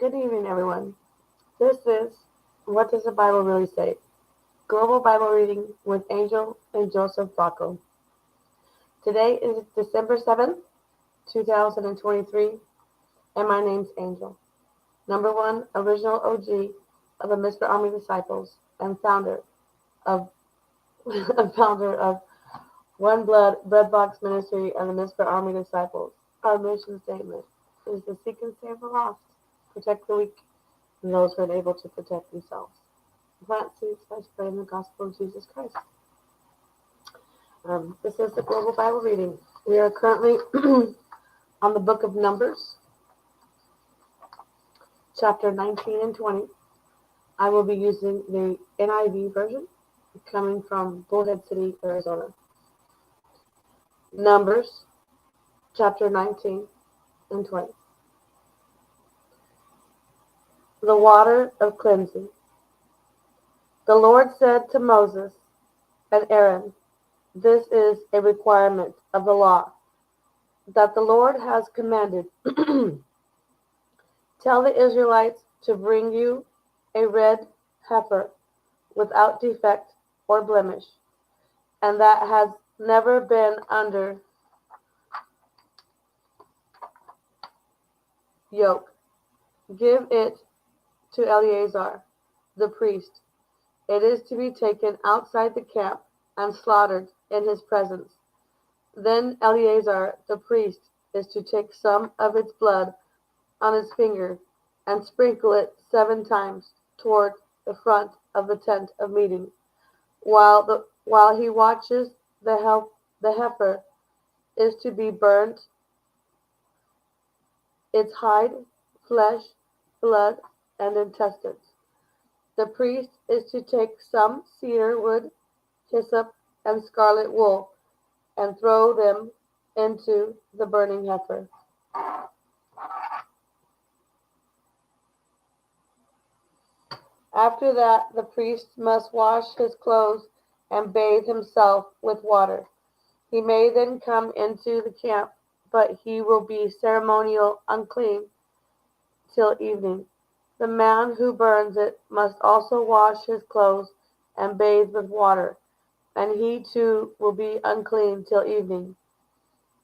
Good evening, everyone. This is What Does the Bible Really Say? Global Bible Reading with Angel and Joseph BRACCO. Today is December 7th, 2023, and my name's Angel. Number one, original OG of the Mr. Army Disciples and founder of founder of One Blood Breadbox Ministry and the Mr. Army Disciples. Our mission statement is to seek and save the lost, protect the weak, and those who are unable to protect themselves. Plant seeds by spreading the gospel of Jesus Christ. This is the Global Bible Reading. We are currently on the book of Numbers, chapter 19 and 20. I will be using the NIV version, coming from Bullhead City, Arizona. Numbers, chapter 19 and 20. The water of cleansing. The Lord said to Moses and Aaron, "This is a requirement of the law that the Lord has commanded. Tell the Israelites to bring you a red heifer without defect or blemish, and that has never been under yoke. Give it to Eleazar, the priest. It is to be taken outside the camp and slaughtered in his presence. Then Eleazar, the priest, is to take some of its blood on his finger and sprinkle it 7 times toward the front of the tent of meeting. While he watches, the heifer is to be burnt, its hide, flesh, blood, and intestines. The priest is to take some cedar wood, hyssop, and scarlet wool, and throw them into the burning heifer. After that, the priest must wash his clothes and bathe himself with water. He may then come into the camp, but he will be ceremonial unclean till evening. The man who burns it must also wash his clothes and bathe with water, and he too will be unclean till evening.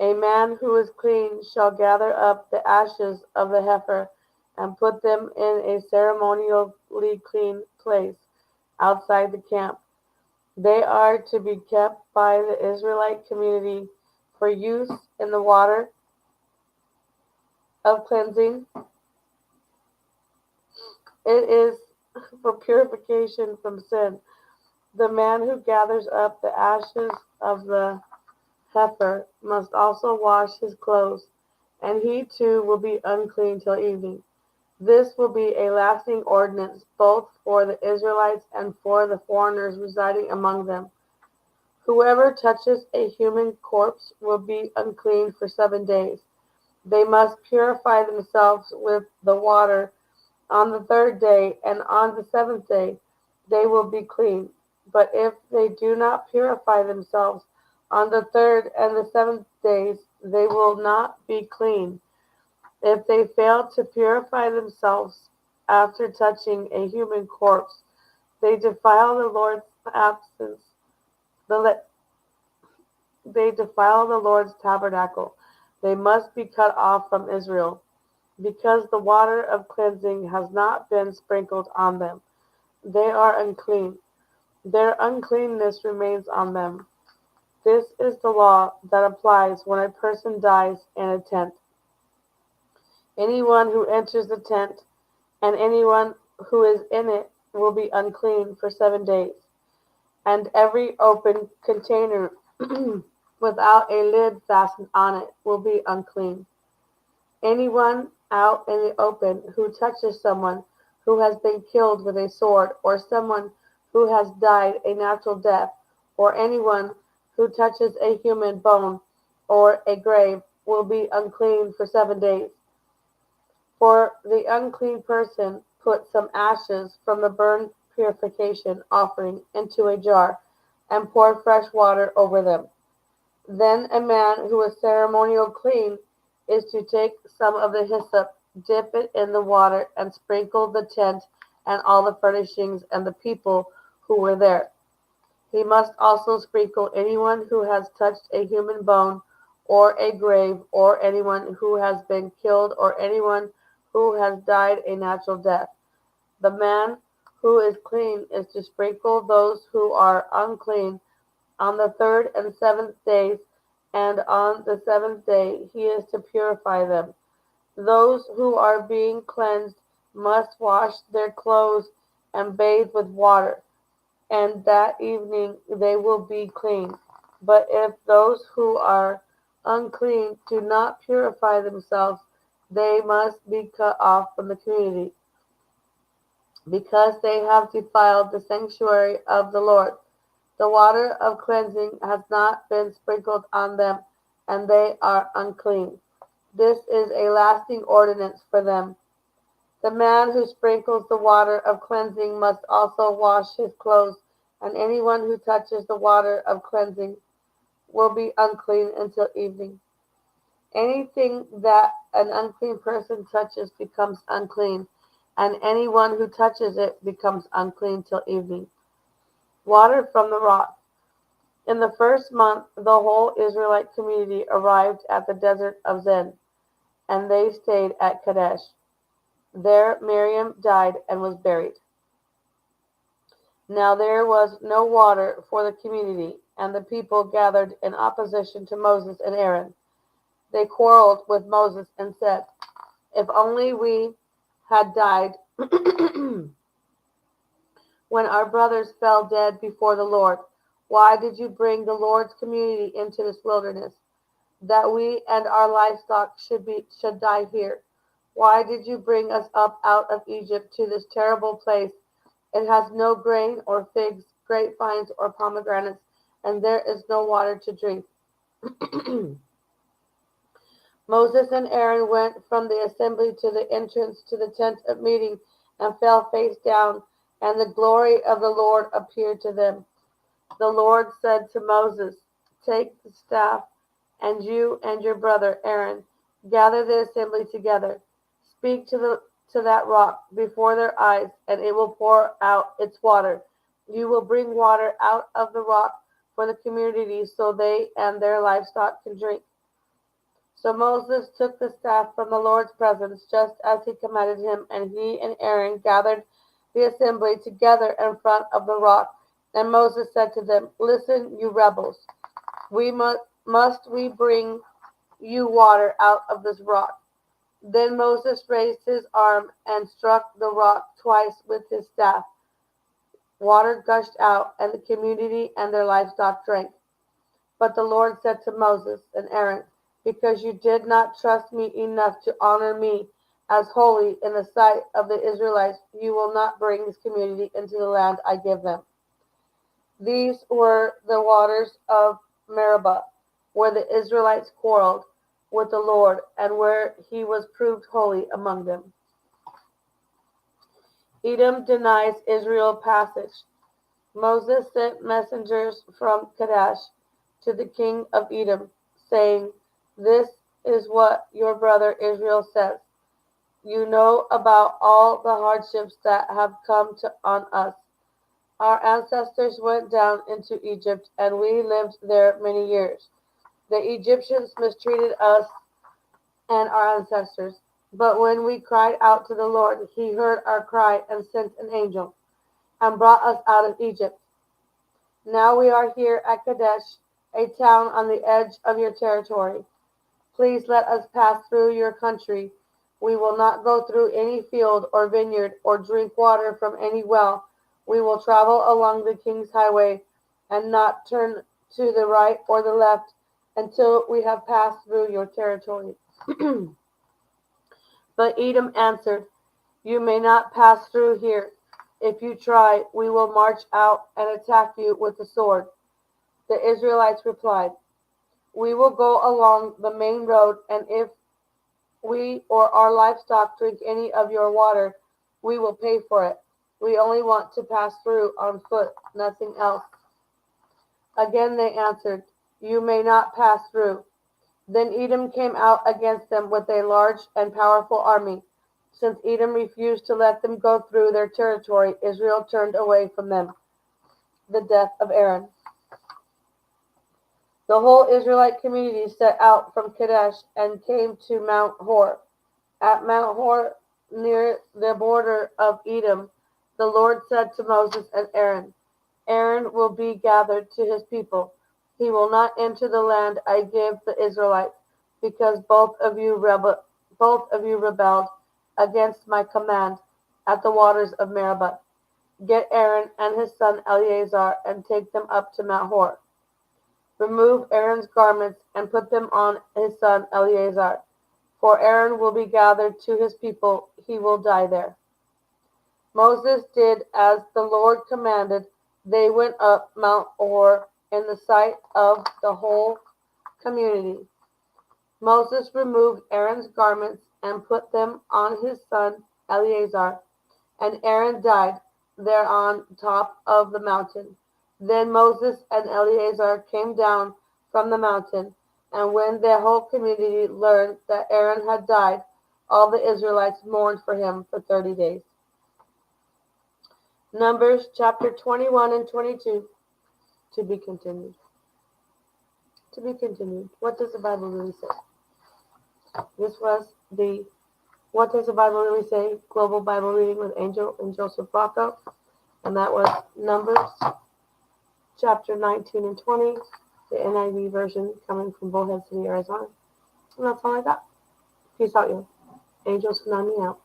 A man who is clean shall gather up the ashes of the heifer and put them in a ceremonially clean place outside the camp. They are to be kept by the Israelite community for use in the water of cleansing. It is for purification from sin. The man who gathers up the ashes of the heifer must also wash his clothes, and he too will be unclean till evening. This will be a lasting ordinance both for the Israelites and for the foreigners residing among them. Whoever touches a human corpse will be unclean for 7 days. They must purify themselves with the water on the 3rd day, and on the 7th day they will be clean. But if they do not purify themselves on the 3rd and the 7th days, they will not be clean. If they fail to purify themselves after touching a human corpse, they defile the Lord's absence. They defile the Lord's tabernacle. They must be cut off from Israel, because the water of cleansing has not been sprinkled on them. They are unclean. Their uncleanness remains on them. This is the law that applies when a person dies in a tent. Anyone who enters the tent and anyone who is in it will be unclean for 7 days. And every open container without a lid fastened on it will be unclean. Anyone out in the open who touches someone who has been killed with a sword, or someone who has died a natural death, or anyone who touches a human bone or a grave will be unclean for 7 days. For the unclean person, put some ashes from the burnt purification offering into a jar and pour fresh water over them. Then a man who is ceremonial clean is to take some of the hyssop dip it in the water, and sprinkle the tent and all the furnishings and the people who were there. He must also sprinkle anyone who has touched a human bone or a grave, or anyone who has been killed, or anyone who has died a natural death. The man who is clean is to sprinkle those who are unclean on the third and seventh days, and on the seventh day he is to purify them. Those who are being cleansed must wash their clothes and bathe with water, and that evening they will be clean. But if those who are unclean do not purify themselves, they must be cut off from the community, because they have defiled the sanctuary of the Lord. The water of cleansing has not been sprinkled on them, and they are unclean. This is a lasting ordinance for them. The man who sprinkles the water of cleansing must also wash his clothes, and anyone who touches the water of cleansing will be unclean until evening. Anything that an unclean person touches becomes unclean, and anyone who touches it becomes unclean till evening. Water from the rock. In the first month, the whole Israelite community arrived at the desert of Zin, and they stayed at Kadesh. There Miriam died and was buried. Now there was no water for the community, and the people gathered in opposition to Moses and Aaron. They quarreled with Moses and said, "If only we had died when our brothers fell dead before the Lord. Why did you bring the Lord's community into this wilderness, that we and our livestock should die here? Why did you bring us up out of Egypt to this terrible place? It has no grain or figs, grapevines or pomegranates, and there is no water to drink." Moses and Aaron went from the assembly to the entrance to the tent of meeting and fell face down, and the glory of the Lord appeared to them. The Lord said to Moses, "Take the staff, and you and your brother Aaron gather the assembly together. Speak to that rock before their eyes, and it will pour out its water. You will bring water out of the rock for the community, so they and their livestock can drink." So Moses took the staff from the Lord's presence, just as he commanded him, and he and Aaron gathered the assembly together in front of the rock. And Moses said to them, "Listen, you rebels, must we bring you water out of this rock?" Then Moses raised his arm and struck the rock twice with his staff. Water gushed out, and the community and their livestock drank. But the Lord said to Moses and Aaron, "Because you did not trust me enough to honor me as holy in the sight of the Israelites, you will not bring this community into the land I give them." These were the waters of Meribah, where the Israelites quarreled with the Lord, and where he was proved holy among them. Edom denies Israel passage. Moses sent messengers from Kadesh to the king of Edom, saying, "This is what your brother Israel says. You know about all the hardships that have come on us. Our ancestors went down into Egypt, and we lived there many years. The Egyptians mistreated us and our ancestors. But when we cried out to the Lord, he heard our cry and sent an angel and brought us out of Egypt. Now we are here at Kadesh, a town on the edge of your territory. Please let us pass through your country. We will not go through any field or vineyard or drink water from any well. We will travel along the king's highway and not turn to the right or the left until we have passed through your territory." But Edom answered, "You may not pass through here. If you try, we will march out and attack you with the sword." The Israelites replied, "We will go along the main road, and if we or our livestock drink any of your water, we will pay for it. We only want to pass through on foot, nothing else." Again they answered, "You may not pass through." Then Edom came out against them with a large and powerful army. Since Edom refused to let them go through their territory, Israel turned away from them. The death of Aaron. The whole Israelite community set out from Kadesh and came to Mount Hor. At Mount Hor, near the border of Edom, the Lord said to Moses and Aaron, Aaron will be gathered to his people. He will not enter the land I give the Israelites, because both of you rebelled against my command at the waters of Meribah. Get Aaron and his son Eleazar and take them up to Mount Hor. Remove Aaron's garments and put them on his son Eleazar, for Aaron will be gathered to his people. He will die there. Moses did as the Lord commanded. They went up Mount Hor in the sight of the whole community. Moses removed Aaron's garments and put them on his son Eleazar, and Aaron died there on top of the mountain. Then Moses and Eleazar came down from the mountain, and when the whole community learned that Aaron had died, all the Israelites mourned for him for 30 days. Numbers chapter 21 and 22. To be continued. To be continued. What does the Bible really say? This was the What Does the Bible Really Say? Global Bible Reading with Angel and Joseph BRACCO. And that was Numbers chapter 19 and 20, the NIV version coming from Bullhead City, Arizona. And that's all I got. Peace out, you. Angels, can me out.